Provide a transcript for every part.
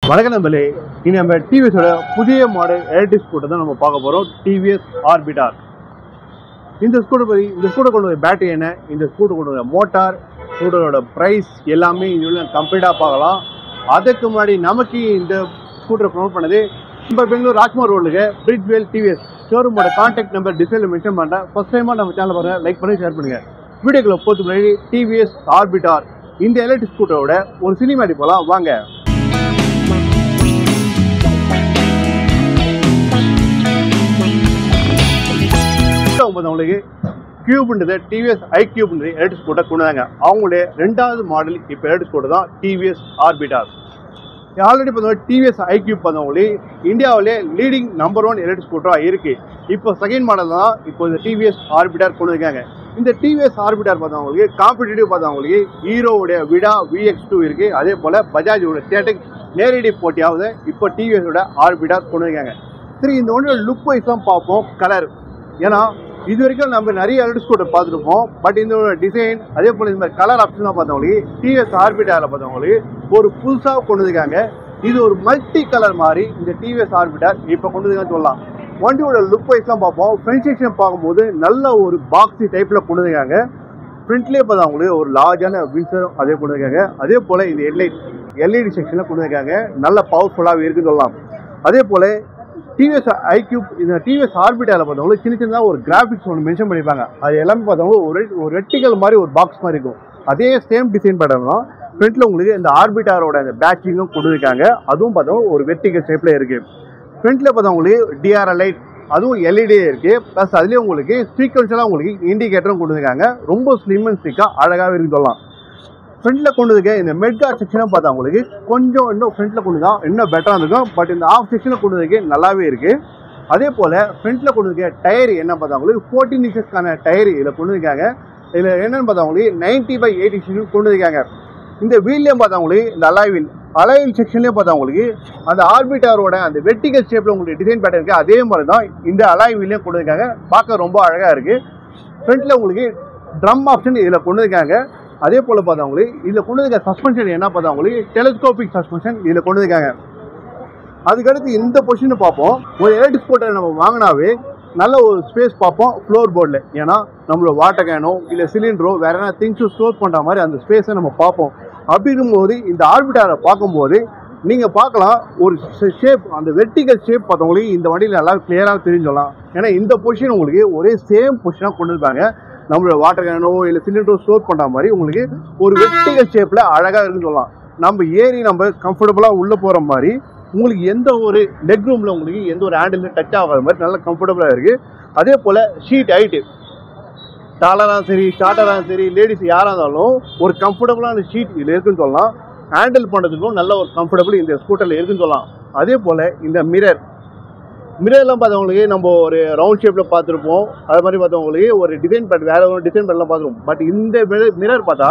வணக்கம் நண்பர்களே, இனி நம்ம டிவிஎஸோட புதிய மாடல் எலக்ட்ரிக் ஸ்கூட்டர் தான் நம்ம பார்க்க போகிறோம். TVS orbiter. இந்த ஸ்கூட்டர் கொண்டு வர பேட்டரி என்ன, இந்த ஸ்கூட்டர் கொண்டு வர மோட்டார், ஸ்கூட்டரோட ப்ரைஸ் எல்லாமே இது கம்ப்ளீட்டாக பார்க்கலாம். அதுக்கு முன்னாடி நமக்கு இந்த ஸ்கூட்டரை ப்ரொமோட் பண்ணது நம்ம பெங்களூர் ராஜ்குமார் ரோடுக்கு பிரிட்ஜ்வேல் டிவிஎஸ் ஷோரூமோட கான்டாக்ட் நம்பர் டிஸ்பிளேல மென்ஷன் பண்ணுறேன். ஃபர்ஸ்ட் டைமாக நம்ம சேனல் பாருங்கள், லைக் பண்ணி ஷேர் பண்ணுங்கள். வீடியோக்குள்ள போகிறதுக்கு முன்னாடி டிவிஎஸ் ஆர்பிட்டார் இந்த எலக்ட்ரிக் ஸ்கூட்டரோட ஒரு சினிமேட்டிக் போகலாம் வாங்க. அவங்களுக்கு கியூப்ன்றது டிவிஎஸ் ஐக்யூப்ன்றது எலக்ட்ரிக் ஸ்கூட்டர் கொண்டு வந்தாங்க. அவங்களுடைய ரெண்டாவது மாடல் இப்போ எலக்ட்ரிக் ஸ்கூட்டர் தான் டிவிஎஸ் ஆர்பிட்டார். ஆல்ரெடி பார்த்தவங்க டிவிஎஸ் ஐக்யூப் பார்த்தவங்களே இந்தியாவிலே லீடிங் நம்பர் 1 எலக்ட்ரிக் ஸ்கூட்டராக இருக்குது. இப்போ செகண்ட் மாடல் தான் இப்போ இந்த டிவிஎஸ் ஆர்பிட்டார் கொண்டு வந்திருக்காங்க. இந்த டிவிஎஸ் ஆர்பிட்டார் பார்த்தவங்களுக்கு காம்படிட்டிவ் பார்த்தவங்களுக்கு ஹீரோவுடைய விடா VX2 இருக்குது. அதே போல் பஜாஜோட ஸ்டேட்டிக் நேரடி போட்டியாவது இப்போ டிவிஎஸோட ஆர்பிட்டார் கொண்டு வந்திருக்காங்க. சரி, இந்த ஒன்றோட லுக் வைஸ்லாம் பார்ப்போம். கலர், ஏன்னா இது வரைக்கும் நம்ம நிறைய எலக்ட்ரிக் ஸ்கூட்டர் பார்த்துருப்போம். பட் இந்த டிசைன் அதே போல் இந்த மாதிரி கலர் ஆப்ஷனாக பார்த்தவங்களுக்கு டிவிஎஸ் ஆர்பிட்டாரில் பார்த்தவங்களுக்கு ஒரு புதுசாக கொண்டு வந்திருக்காங்க. இது ஒரு மல்டி கலர் மாதிரி இந்த டிவிஎஸ் ஆர்பிட்டார் இப்போ கொண்டு வந்திருக்கான்னு சொல்லலாம். வண்டியோட லுக் வைஸ்லாம் பார்ப்போம். ஃப்ரண்ட் செக்ஷன் பார்க்கும்போது நல்ல ஒரு பாக்ஸி டைப்பில் கொண்டு வந்திருக்காங்க. ஃப்ரண்ட்லேயே பார்த்தவங்களுக்கு ஒரு லார்ஜான வின்சரும் அதே கொண்டு வந்திருக்காங்க. அதே போல் இந்த எல்இடி செக்ஷனில் கொண்டு வந்திருக்காங்க. நல்ல பவர்ஃபுல்லாக இருக்குன்னு சொல்லலாம். அதே போல் டிவிஎஸ் ஐக்யூப் இந்த டிவிஎஸ் ஆர்பிட்டாரில் பார்த்தவங்களுக்கு சின்ன சின்னதாக ஒரு கிராஃபிக்ஸ் ஒன்று மென்ஷன் பண்ணியிருப்பாங்க. அது எல்லாமே பார்த்தவங்களுக்கு ஒரு ரெட்டிக்கல் மாதிரி ஒரு பாக்ஸ் மாதிரி இருக்கும். அதே சேம் டிசைன் பேட்டர்ன் தான் ஃப்ரண்ட்டில் உங்களுக்கு இந்த ஆர்பிட்டாரோட இந்த பேட்சிங்கும் கொண்டு இருக்காங்க. அதுவும் பார்த்தவங்க ஒரு வெர்டிகல் ஷேப்பில் இருக்குது. ஃப்ரண்ட்டில் பார்த்தவங்களுக்கு டிஆர்எல் லைட் அதுவும் எல்இடியே இருக்குது. ப்ளஸ் அதுலேயே உங்களுக்கு சீக்வன்ஷியலாக உங்களுக்கு இண்டிகேட்டரும் கொண்டு இருக்காங்க. ரொம்ப ஸ்லிம் அண்ட் ஸ்டிக்காக அழகாகவே இருக்குன்னு சொல்லலாம். ஃப்ரண்ட்டில் கொண்டு இருக்க இந்த மெட்கார்ட் செக்ஷனாக பார்த்தா உங்களுக்கு கொஞ்சம் இன்னும் ஃப்ரண்ட்டில் கொண்டு தான் இன்னும் பெட்டராக இருக்கும். பட் இந்த ஆஃப் செக்ஷனில் கொண்டு இருக்க நல்லாவே இருக்குது. அதே போல் ஃப்ரண்ட்டில் கொண்டு இருக்க டயர் என்ன பார்த்தா உங்களுக்கு 14 இன்ச்சஸ்க்கான டயர் இதில் கொண்டு இருக்காங்க. இதில் என்னென்னு பார்த்தா உங்களுக்கு 90/80 கொண்டு இருக்காங்க. இந்த வீல்லையும் பார்த்தா உங்களுக்கு இந்த அலாய் செக்ஷன்லேயும் பார்த்தா உங்களுக்கு அந்த ஆர்பிட்டாரோட அந்த வெர்டிகல் ஷேப்பில் உங்களுக்கு டிசைன் பேட்டர்ன் இருக்குது. அதே மாதிரி தான் இந்த அலாய் வீல்லையும் கொண்டு இருக்காங்க. பார்க்க ரொம்ப அழகாக இருக்குது. ஃப்ரண்ட்டில் உங்களுக்கு ட்ரம் ஆப்ஷன் இதில் கொண்டு இருக்காங்க. அதே போல் பார்த்தவங்களுக்கு இதில் கொண்டு இருக்க சஸ்பென்ஷன் என்ன பார்த்தவங்களுக்கு டெலிஸ்கோபிக் சஸ்பென்ஷன் இதில் கொண்டு இருக்காங்க. அதுக்கடுத்து இந்த பொசிஷனை பார்ப்போம். ஒரு எலக்ட்ரிக் ஸ்கூட்டர் நம்ம வாங்கினாவே நல்ல ஒரு ஸ்பேஸ் பார்ப்போம் ஃப்ளோர் போர்டில். ஏன்னா நம்மளோட வாட்டர் கேனோ இல்லை சிலிண்டரோ வேறு என்ன திங்ஸும் ஸ்டோர் பண்ணுற மாதிரி அந்த ஸ்பேஸை நம்ம பார்ப்போம். அப்படி இருக்கும்போது இந்த ஆர்பிட்டாரை பார்க்கும்போது நீங்கள் பார்க்கலாம் ஒரு ஷேப், அந்த வெர்டிகல் ஷேப் பார்த்தவங்களுக்கு இந்த வண்டியில் நல்லா கிளியராக தெரிஞ்சலாம். ஏன்னா இந்த பொசிஷன் உங்களுக்கு ஒரே சேம் பொசிஷனாக கொண்டு இருப்பாங்க. நம்மளோட வாட்டர் கேனோ இல்லை சிலிண்டரோ ஸ்டோர் பண்ணுற மாதிரி உங்களுக்கு ஒரு வெர்டிகல் ஷேப்பில் அழகாக இருக்குன்னு சொல்லலாம். நம்ம கம்ஃபர்டபுளாக உள்ளே போகிற மாதிரி உங்களுக்கு எந்த ஒரு லெக் ரூமில் உங்களுக்கு எந்த ஒரு ஹேண்டில் டச் ஆகாத மாதிரி நல்லா கம்ஃபர்டபுளாக இருக்குது. அதே போல் ஷீட் ஹைட்டு டாலராக சரி ஷார்ட்டராக சரி லேடிஸ் யாராக இருந்தாலும் ஒரு கம்ஃபர்டபுளான ஷீட் இதில் இருக்குன்னு சொல்லலாம். ஹேண்டில் பண்ணுறதுக்கும் நல்ல ஒரு கம்ஃபர்டபுள் இந்த ஸ்கூட்டரில் இருக்குன்னு சொல்லலாம். அதே போல் இந்த மிரர்லாம் பார்த்தவங்களுக்கு நம்ம ஒரு ரவுண்ட் ஷேப்பில் பார்த்துருப்போம். அது மாதிரி பார்த்தவங்களுக்கு ஒரு டிசைன் பேட் வேறு ஒரு டிசைன் பேட்டெலாம் பார்த்துருப்போம். பட் இந்த மிரர் பார்த்தா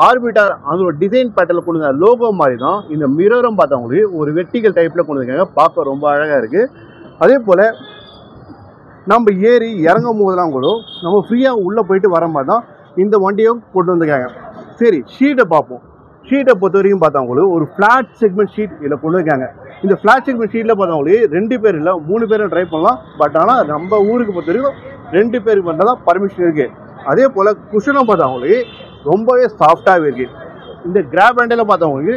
ஆர்பிட்டார் அதோட டிசைன் பேட்டில் கொண்டு வந்த லோகோ மாதிரி தான் இந்த மிரரும் பார்த்தவங்களுக்கு ஒரு வெர்டிகல் டைப்பில் கொண்டு வந்திருக்காங்க. பார்க்க ரொம்ப அழகாக இருக்குது. அதே போல் நம்ம ஏறி இறங்கும் போதெல்லாம் கூட நம்ம ஃப்ரீயாக உள்ளே போயிட்டு வர மாதிரி தான் இந்த வண்டியும் கொண்டு வந்திருக்காங்க. சரி, ஷீட்டை பார்ப்போம். ஷீட்டை பொறுத்த வரைக்கும் பார்த்தவங்களுக்கு ஒரு ஃப்ளாட் செக்மெண்ட் ஷீட் இதில் கொண்டு இருக்காங்க. இந்த ஃப்ளாட் செக்மெண்ட் ஷீட்டில் பார்த்தவங்களுக்கு 2 பேர் இல்லை 3 பேரும் ட்ரை பண்ணலாம். பட் ஆனால் நம்ம ஊருக்கு பொறுத்த வரைக்கும் 2 பேருக்கு மட்டும் தான் பர்மிஷன் இருக்குது. அதே போல் குஷனும் பார்த்தவங்களுக்கு ரொம்பவே சாஃப்டாகவே இருக்குது. இந்த கிராப் ஹேண்டில் பார்த்தவங்களுக்கு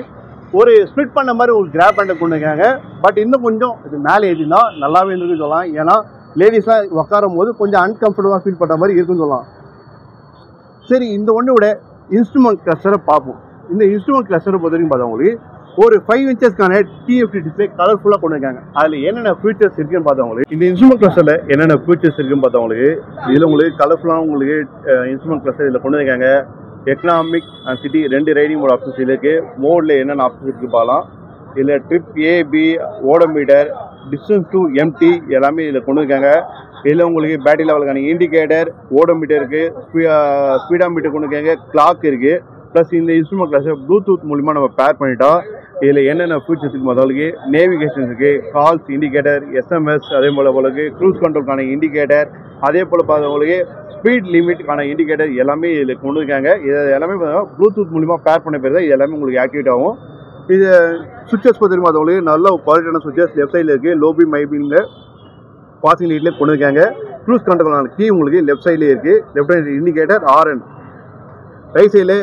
ஒரு ஸ்ப்ளிட் பண்ண மாதிரி ஒரு கிராப் ஹேண்டில் கொண்டு இருக்காங்க. பட் இன்னும் கொஞ்சம் இது மேலே ஏற்றினா நல்லாவே இருக்குன்னு சொல்லலாம். ஏன்னா லேடிஸ்லாம் உட்காரும் போது கொஞ்சம் அன்கம்ஃபர்டபுளாக ஃபீல் பண்ணுற மாதிரி இருக்குன்னு சொல்லலாம். சரி, இந்த ஒன்றோட இன்ஸ்ட்ருமெண்ட் கிளஸ்டரை பார்ப்போம். இந்த இன்ஸ்ட்ருமெண்ட் கிளஸ்டரை பொறுத்த வரைக்கும் பார்த்தவங்களுக்கு ஒரு 5 இன்ச்சஸ்க்கான டிஎஃப்டி டிஸ்பிளே கலர்ஃபுல்லாக கொண்டு இருக்காங்க. அதில் என்னென்ன ஃபீச்சர்ஸ் இருக்குன்னு பார்த்தவங்களுக்கு இந்த இன்ஸ்ட்ருமெண்ட் கிளஸ்டரில் என்னென்ன ஃபீச்சர்ஸ் இருக்குன்னு பார்த்தவங்களுக்கு இதில் உங்களுக்கு கலர்ஃபுல்லாக உங்களுக்கு இன்ஸ்ட்ருமெண்ட் கிளஸ்டர் இதில் கொண்டு இருக்காங்க. Economic and city 2 riding mode options இருக்குது. மோடில் என்னென்ன ஆப்ஷன்ஸ் இருக்குது பார்க்கலாம். இதில் trip AB, odometer, distance to empty எல்லாமே இதில் கொண்டு இருக்காங்க. இதில் உங்களுக்கு பேட்டரி லெவலுக்கான இண்டிகேட்டர், ஓடோமீட்டர் இருக்குது, ஸ்பீடாமீட்டர் கொண்டு இருக்காங்க, கிளாக் இருக்குது. ப்ளஸ் இந்த இன்ஸ்ட்ருமெண்ட் கிளாஸை ப்ளூடூத் மூலிமா நம்ம பேர் பண்ணிட்டா இதில் என்னென்ன ஃபீச்சர்ஸ் இருக்குது முதலுக்கு நேவிகேஷன் இருக்குது, கால்ஸ் இண்டிகேட்டர், SMS, அதே போல் உங்களுக்கு க்ரூஸ் கண்ட்ரோலுக்கான இண்டிகேட்டர், அதே போல் பார்த்தவங்களுக்கு ஸ்பீட் லிமிட்டுக்கான இண்டிகேட்டர் எல்லாமே இதில் கொண்டு இருக்காங்க. இது எல்லாமே ப்ளூடூத் மூலிமா பேர் பண்ண பேர் தான் இது எல்லாமே உங்களுக்கு ஆக்டிவேட் ஆகும். இது சுவிச்சஸ் பார்த்தீங்கன்னா பார்த்தவங்களுக்கு நல்ல குவாலிட்டியான சுவிச்சஸ். லெஃப்ட் சைடில் இருக்குது லோபி மைபிங்கில் பாசிங் லைட்லேயே கொண்டு இருக்காங்க. க்ரூஸ் கண்ட்ரோலான கீ உங்களுக்கு லெஃப்ட் சைட்லேயே இருக்குது. லெஃப்ட் சைடு இண்டிகேட்டர் ஆர்என். ரைட் சைடில்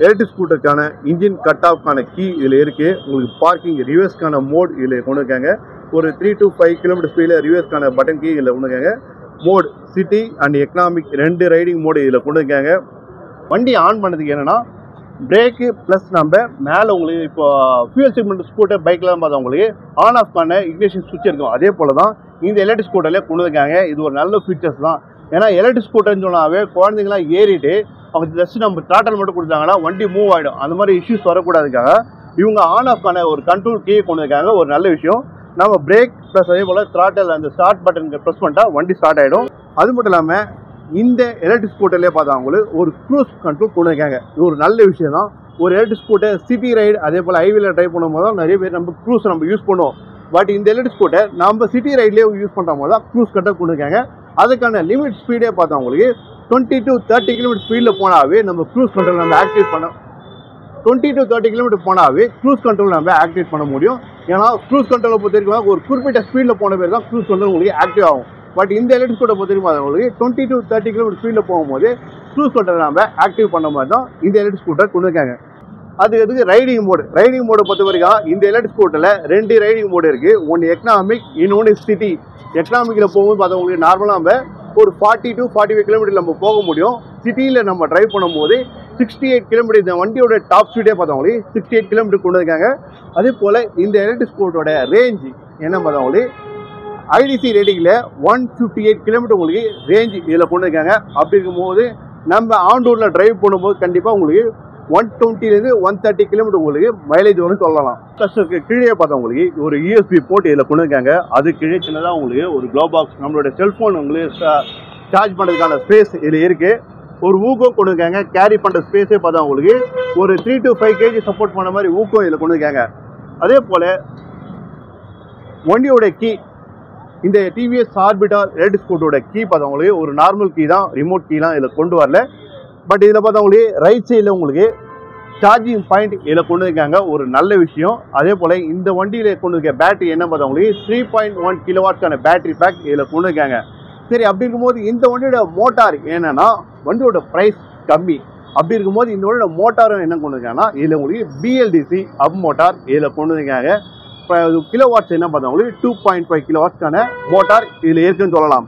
எலக்ட்ரிக் ஸ்கூட்டருக்கான இன்ஜின் கட் ஆஃப்கான கீ இதில் இருக்குது. உங்களுக்கு பார்க்கிங் ரிவர்ஸ்க்கான மோட் இதில் கொண்டு இருக்காங்க. ஒரு 3 to 5 km ஸ்பீடில் ரிவர்ஸ்க்கான பட்டன் கீ இதில் கொண்டு இருக்காங்க. Mode city and economic 2 riding mode இதில் கொண்டு இருக்காங்க. வண்டி ஆன் பண்ணதுக்கு என்னென்னா பிரேக்கு ப்ளஸ் நம்ம மேலே உங்களுக்கு இப்போ ஃபியூல் செக்மெண்ட் ஸ்கூட்டர் பைக்லாம் பார்த்தா உங்களுக்கு ஆன் ஆஃப் பண்ண இக்னிஷன் சுவிட்ச் இருக்கும். அதே போல் தான் இந்த எலக்ட்ரிக் ஸ்கூட்டர்லேயே கொண்டு இருக்காங்க. இது ஒரு நல்ல ஃபீச்சர்ஸ் தான். ஏன்னா எலக்ட்ரிக் ஸ்கூட்டர்னு சொன்னாவே குழந்தைங்களாம் ஏறிட்டு அவங்க ஜஸ்ட் நம்ம டாட்டல் மட்டும் கொடுத்தாங்கன்னா வண்டி மூவ் ஆகிடும். அந்த மாதிரி இஷ்யூஸ் வரக்கூடாதுக்காக இவங்க ஆன் ஆஃப் பண்ண ஒரு கண்ட்ரோல் கீ கொண்டு இருக்காங்க. ஒரு நல்ல விஷயம். நம்ம பிரேக் ப்ளஸ் அதே போல் த்ராட்டல் அந்த ஸ்டார்ட் பட்டன் ப்ரெஸ் பண்ணிட்டா வண்டி ஸ்டார்ட் ஆகிடும். அது மட்டும் இல்லாமல் இந்த எலக்ட்ரிக் ஸ்கூட்டர்லேயே பார்த்தவங்களுக்கு ஒரு க்ரூஸ் கண்ட்ரோல் கொண்டு இருக்காங்க. இது ஒரு நல்ல விஷயம் தான். ஒரு எலக்ட்ரிக் ஸ்கூட்டர் சிட்டி ரைடு அதே போல் ஹைவேல ட்ரைவ் பண்ணும்போது தான் நிறைய பேர் நம்ம க்ரூஸ் நம்ம யூஸ் பண்ணுவோம். பட் இந்த எலக்ட்ரிக் ஸ்கூட்டர் நம்ம சிட்டி ரைட்லேயே யூஸ் பண்ணுற போது தான் க்ரூஸ் கண்ட்ரோல் கொண்டு இருக்காங்க. அதுக்கான லிமிட் ஸ்பீடே பார்த்தவங்களுக்கு 20 to 30 km ஸ்பீடில் போனாவே நம்ம க்ரூஸ் கண்ட்ரோல் நம்ம ஆக்டிவேட் பண்ண 20 to 30 km போனாவே க்ரூஸ் கண்ட்ரோல் நம்ம ஆக்டிவேட் பண்ண முடியும். ஏன்னா க்ரூஸ் கண்ட்ரோலை பொறுத்த வரைக்கும் ஒரு குறிப்பிட்ட ஸ்பீடில் போன பேர் தான் க்ரூஸ் கண்ட்ரோல் உங்களுக்கு ஆக்டிவ் ஆகும். பட் இந்த எலக்ட்ரிக் ஸ்கூட்டரை பொறுத்த வரைக்கும் உங்களுக்கு 20 to 30 km ஸ்பீடில் போகும்போது க்ரூஸ் கண்ட்ரோல் நம்ம ஆக்டிவ் பண்ண மாதிரி தான் இந்த எலக்ட்ரிக் ஸ்கூட்டர் கொண்டு இருக்காங்க. அதுக்கு ரைடிங் மோடு பொறுத்த வரைக்கும் இந்த எலக்ட்ரிக் ஸ்கூட்டரில் 2 ரைடிங் மோடு இருக்குது. ஒன்று எக்கனாமிக், இன்னொன்று சிட்டி. எக்கனாமிக்கில் போகும்போது பார்த்தவங்களுக்கு நார்மலாக நம்ம ஒரு 40 to 45 km நம்ம போக முடியும். சிட்டியில் நம்ம ட்ரைவ் பண்ணும்போது 68 km இந்த வண்டியோட டாப் ஸ்பீடே பார்த்தவங்களுக்கு 68 km கொண்டு இருக்காங்க. அதே போல் இந்த எலக்ட்ரிக் ஸ்கூட்டரோட ரேஞ்ச் என்ன பார்த்தவங்களுக்கு ஐடிசி ரேட்டிங்கில் 158 km உங்களுக்கு ரேஞ்ச் இதில் கொண்டு இருக்காங்க. அப்படி இருக்கும்போது நம்ம ஆன் ரோடில் ட்ரைவ் பண்ணும்போது கண்டிப்பாக உங்களுக்கு 120 130 km உங்களுக்கு மைலேஜ் வந்து சொல்லலாம். ப்ளஸ்க்கு கீழே பார்த்தவங்களுக்கு ஒரு யூஎஸ்பி போர்ட் இதில் கொண்டு இருக்காங்க. அது கீழே சின்னதாக உங்களுக்கு ஒரு க்ளோ பாக்ஸ் நம்மளோட செல்ஃபோன் உங்களுக்கு சார்ஜ் பண்ணுறதுக்கான ஸ்பேஸ் இதில் இருக்குது. ஒரு ஊக்கோ கொண்டு இருக்காங்க. கேரி பண்ணுற ஸ்பேஸே பார்த்தா உங்களுக்கு ஒரு 3 to 5 kg சப்போர்ட் பண்ண மாதிரி ஊக்கோ இதில் கொண்டு இருக்காங்க. அதே போல் வண்டியோட கீ இந்த டிவிஎஸ் ஆர்பிட்டார் எலக்ட்ரிக் ஸ்கூட்டரோட கீ பார்த்தவங்களுக்கு ஒரு நார்மல் கீ தான், ரிமோட் கீலாம் இதில் கொண்டு வரல. பட் இதில் பார்த்தவங்களுக்கு ரைட் சைடில் உங்களுக்கு சார்ஜிங் பாயிண்ட் இதில் கொண்டு இருக்காங்க. ஒரு நல்ல விஷயம். அதே போல் இந்த வண்டியில் கொண்டு இருக்க பேட்டரி என்ன பார்த்தவங்களுக்கு 3.1 kW பேட்டரி பேக் இதில் கொண்டு இருக்காங்க. சரி, அப்படி இருக்கும்போது இந்த வண்டியோட மோட்டார் என்னன்னா வண்டியோட ப்ரைஸ் கம்மி. அப்படி இருக்கும்போது இந்த வண்டியோட மோட்டாரும் என்ன கொண்டு இருக்காங்கன்னா இதில் உங்களுக்கு BLDC அப் மோட்டார் இதில் கொண்டு இருக்காங்க. இப்போ கிலோவாட்ஸ் என்ன பார்த்தவங்களுக்கு 2.5 kW மோட்டார் இதில் இருக்குன்னு சொல்லலாம்.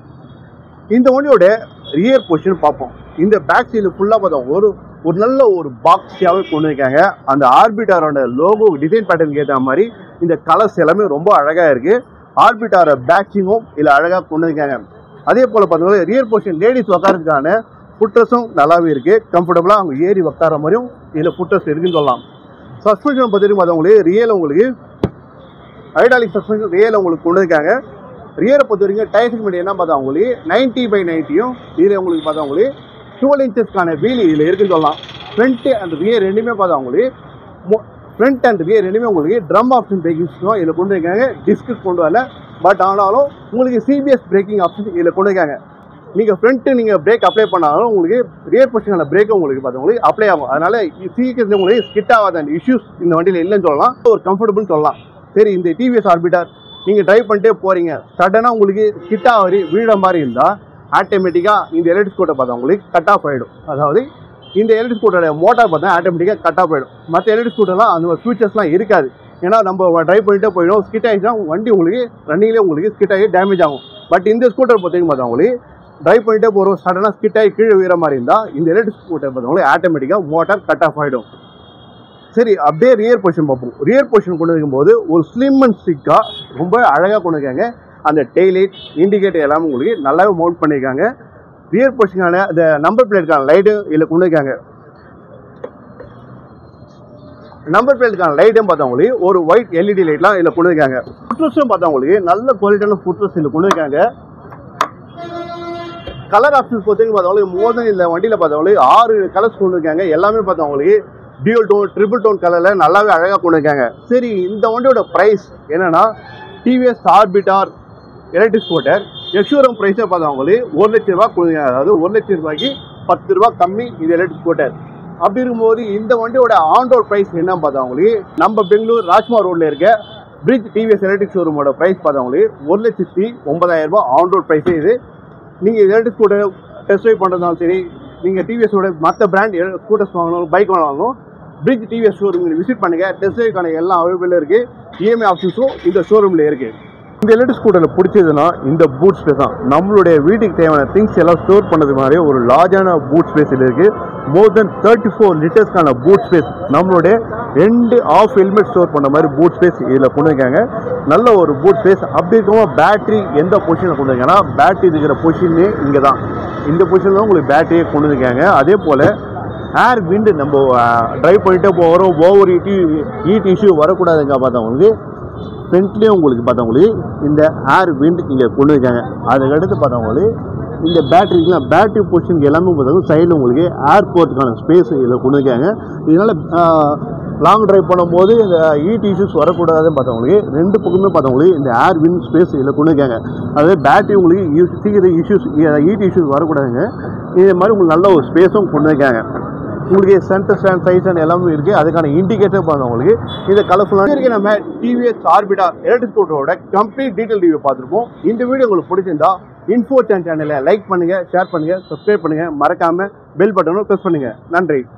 இந்த வண்டியோட ரியர் பொசிஷன் பார்ப்போம். இந்த பேக் சைடில் ஃபுல்லாக பார்த்தோம் ஒரு நல்ல ஒரு பாக்ஸியாகவே கொண்டு இருக்காங்க. அந்த ஆர்பிட்டாரோட லோகோ டிசைன் பேட்டர்னுக்கு ஏற்ற மாதிரி இந்த கலர்ஸ் எல்லாமே ரொம்ப அழகாக இருக்குது. ஆர்பிட்டாரோட பேக்ஸிங்கும் இதில் அழகாக கொண்டு இருக்காங்க. அதே போல் பார்த்தீங்கன்னா ரியர் பொசிஷன் லேடிஸ் உட்காரதுக்கான ஃபுட்ரஸும் நல்லாவே இருக்குது. கம்ஃபர்டபுளாக அவங்க ஏறி உட்கார மாதிரியும் இதில் ஃபுட்ரஸ் இருக்குன்னு சொல்லலாம். சஸ்பென்ஷன் பார்த்தீங்கன்னா பார்த்தவங்களுக்கு ரியல் உங்களுக்கு ஹைட்ராலிக் சஸ்பென்ஷன் ரியல் உங்களுக்கு கொண்டு இருக்காங்க. ரியரை பொறுத்த வரைக்கும் டயர் செக்மெண்ட் என்ன பார்த்தா உங்களுக்கு 90/90யும் இதில் உங்களுக்கு பார்த்தா உங்களுக்கு 12 inchesக்கான வீல் இதில் இருக்குன்னு சொல்லலாம். ஃப்ரண்ட் அண்ட் ரியர் ரெண்டுமே பார்த்தா உங்களுக்கு உங்களுக்கு ட்ரம் ஆப்ஷன் பிரேக்கிங்ஸும் இதில் கொண்டு இருக்காங்க. டிஸ்க்கு கொண்டு வரல. பட் ஆனாலும் உங்களுக்கு CBS பிரேக்கிங் ஆப்ஷன் இதில் கொண்டு இருக்காங்க. நீங்கள் பிரேக் அப்ளை பண்ணாலும் உங்களுக்கு ரியர் பொசிஷனான பிரேக் உங்களுக்கு பார்த்தவங்களுக்கு அப்ளை ஆகும். அதனால் சீக்கிரத்தில் உங்களுக்கு ஸ்கிட் ஆகாத அந்த இஷ்யூஸ் இந்த வண்டியில் இல்லைன்னு சொல்லலாம். ஒரு கம்ஃபர்டபுள்னு சொல்லலாம். சரி, இந்த டிவிஎஸ் ஆர்பிட்டார் நீங்கள் ட்ரைவ் பண்ணிட்டே போகிறீங்க, சடனாக உங்களுக்கு ஸ்கிட் ஆகி வீழ மாதிரி இருந்தால் ஆட்டோமேட்டிக்காக இந்த எலக்ட்ரிக் ஸ்கூட்டர் பார்த்தா உங்களுக்கு கட் ஆஃப் ஆகிடும். அதாவது இந்த எலக்ட்ரிக் ஸ்கூட்டரோட மோட்டார் பார்த்தா ஆட்டோமேட்டிக்காக கட் ஆஃப் ஆகிடும். மற்ற எலக்ட்ரிக் ஸ்கூட்டர்லாம் அந்த ஒரு ஃபியூச்சர்ஸ்லாம் இருக்காது. ஏன்னா நம்ம ட்ரைவ் பண்ணிட்டே போயிடும், ஸ்கிட் ஆகிடுச்சா வண்டி உங்களுக்கு ரன்னிங்லேயே உங்களுக்கு ஸ்கிட் ஆகி டேமேஜ் ஆகும். பட் இந்த ஸ்கூட்டர் பார்த்தீங்கன்னா பார்த்தா உங்களுக்கு ட்ரைவ் பண்ணிட்டே போகிறோம், சடனாக ஸ்கிட் ஆகி கீழே வீற மாதிரி இருந்தால் இந்த எலக்ட்ரிக் ஸ்கூட்டர் பார்த்தவங்களுக்கு ஆட்டோமேட்டிக்காக மோட்டார் கட் ஆஃப் ஆகிடும். சரி, அப்படியே ரியர் பொசிஷன் பார்ப்போம். ரியர் பொசிஷன் கொண்டு இருக்கும்போது ஒரு ஸ்லிம் அண்ட் ஸ்டிக்காக ரொம்ப அழகாக கொண்டு இருக்காங்க. அந்த டெய்லைட் இண்டிகேட்டர் எல்லாமே உங்களுக்கு நல்லாவே மவுண்ட் பண்ணியிருக்காங்க. ரியர் பொசிஷனான அந்த நம்பர் பிளேட்டுக்கான லைட்டு இதில் கொண்டு இருக்காங்க. நம்பர் பிளேட்டுக்கான லைட்டும் பார்த்தவங்களுக்கு ஒரு ஒயிட் LED லைட்லாம் இதில் கொண்டு இருக்காங்க. ஃபுட்ரஸும் பார்த்தவங்களுக்கு நல்ல குவாலிட்டியான ஃபுட்ரஸ் இதில் கொண்டு இருக்காங்க. கலர் ஆப்ஷன்ஸ் பார்த்தீங்கன்னா பார்த்தவங்களுக்கு மோதல் இந்த வண்டியில் பார்த்தவங்களுக்கு 6 கலர்ஸ் கொண்டு இருக்காங்க. எல்லாமே பார்த்தவங்களுக்கு டியூல் டோன், ட்ரிபிள் டோன் கலரில் நல்லாவே அழகாக கொண்டு இருக்காங்க. சரி, இந்த வண்டியோட ப்ரைஸ் என்னென்னா TVS Orbiter electric scooter ex-showroom ப்ரைஸே பார்த்தவங்களுக்கு 1 லட்ச ரூபா கொடுங்க. அதாவது 1 லட்ச ரூபாய்க்கு 10 ரூபா கம்மி இது எலக்ட்ரிக் ஸ்கூட்டர். அப்படி இருக்கும்போது இந்த வண்டியோட ஆன் ரோட் ப்ரைஸ் என்னன்னு பார்த்தவங்களுக்கு நம்ம பெங்களூர் ராஜ்மா ரோட்ல இருக்க பிரிட்ஜ் டிவிஎஸ் எலக்ட்ரிக் ஷோரூமோட ப்ரைஸ் பார்த்தவங்களுக்கு 1,09,000 ஆன் ரோட் ப்ரைஸே இது. நீங்கள் எலக்ட்ரிக் ஸ்கூட்டர் டெஸ்ட் ட்ரைவ் பண்ணுறதாலும் சரி, நீங்கள் டிவிஎஸோட மற்ற பிராண்ட் ஸ்கூட்டர்ஸ் வாங்கணும், பைக் வாங்கணும், பிரிட்ஜ் டிவிஎஸ் ஷோரூம் விசிட் பண்ணுங்கள். டெஸ்ட் ட்ரைவ்க்கான எல்லாம் அவைலபிளாக இருக்குது. இஎம்ஐ ஆப்ஷன்ஸும் இந்த ஷோரூமில் இருக்குது. இந்த எலக்ட்ரிக் ஸ்கூட்டரில் பிடிச்சதுன்னா இந்த பூட் ஸ்பேஸ் தான். நம்மளுடைய வீட்டுக்கு தேவையான திங்ஸ் எல்லாம் ஸ்டோர் பண்ணுறது மாதிரி ஒரு லார்ஜான பூட் ஸ்பேஸ் இதில் இருக்குது. மோர் தென் 34 லிட்டர்ஸ்க்கான பூட் ஸ்பேஸ், நம்மளுடைய 2 ஆஃப் ஹெல்மெட் ஸ்டோர் பண்ண மாதிரி பூட் ஸ்பேஸ் இதில் கொண்டு இருக்காங்க. நல்ல ஒரு பூட் ஸ்பேஸ். அப்படி இருக்கவும் பேட்டரி எந்த பொசிஷனில் கொண்டு இருக்காங்கன்னா, பேட்டரி இருக்கிற பொசிஷனே இங்கே தான். இந்த பொசிஷனில் தான் உங்களுக்கு பேட்டரியே கொண்டு இருக்காங்க. அதே போல் ஏர் விண்டு நம்ம ட்ரைவ் பண்ணிட்டே போகிறோம், ஓவர் ஹீட் இஷ்யூ வரக்கூடாதுங்க. பார்த்தவங்களுக்கு ஃப்ரண்ட்லேயும் உங்களுக்கு பார்த்தவங்களுக்கு இந்த ஏர் விண்ட் இங்கே கொண்டு இருக்காங்க. அதுக்கடுத்து பார்த்தவங்களுக்கு இந்த பேட்டரி பொசிஷனுக்கு எல்லாமே பார்த்தவங்க சைடில் உங்களுக்கு ஏர் போகிறதுக்கான ஸ்பேஸ் இதில் கொண்டு இருக்காங்க. இதனால் லாங் ட்ரைவ் பண்ணும்போது இந்த ஹீட் இஷ்யூஸ் வரக்கூடாதுன்னு பார்த்தவங்களுக்கு 2 பக்கமே பார்த்தவங்களுக்கு இந்த ஏர் விண்ட் ஸ்பேஸ் இதில் கொண்டு இருக்காங்க. அதாவது பேட்டரி உங்களுக்கு சீக்கிரம் ஹீட் இஷ்யூஸ் வரக்கூடாதுங்க. இதே மாதிரி உங்களுக்கு நல்ல ஒரு ஸ்பேஸும் கொண்டு இருக்காங்க. உங்களுக்கு சென்டர் ஸ்டாண்ட், சைட் ஸ்டாண்ட் எல்லாமே இருக்குது. அதுக்கான இண்டிகேட்டர் பார்த்தவங்களுக்கு இந்த கலர்ஃபுல்லாக இருக்குது. நம்ம டிவிஎஸ் ஆர்பிட்டார் எலக்ட்ரிக் ஸ்கூட்டரோட கம்ப்ளீட் டீட்டெயில் ரிவ்யூ பார்த்துருப்போம். இந்த வீடியோ உங்களுக்கு பிடிச்சிருந்தா இன்ஃபோ சேனலை லைக் பண்ணுங்கள், ஷேர் பண்ணுங்கள், சப்ஸ்கிரைப் பண்ணுங்கள், மறக்காமல் பெல் பட்டனும் ப்ரெஸ் பண்ணுங்கள். நன்றி.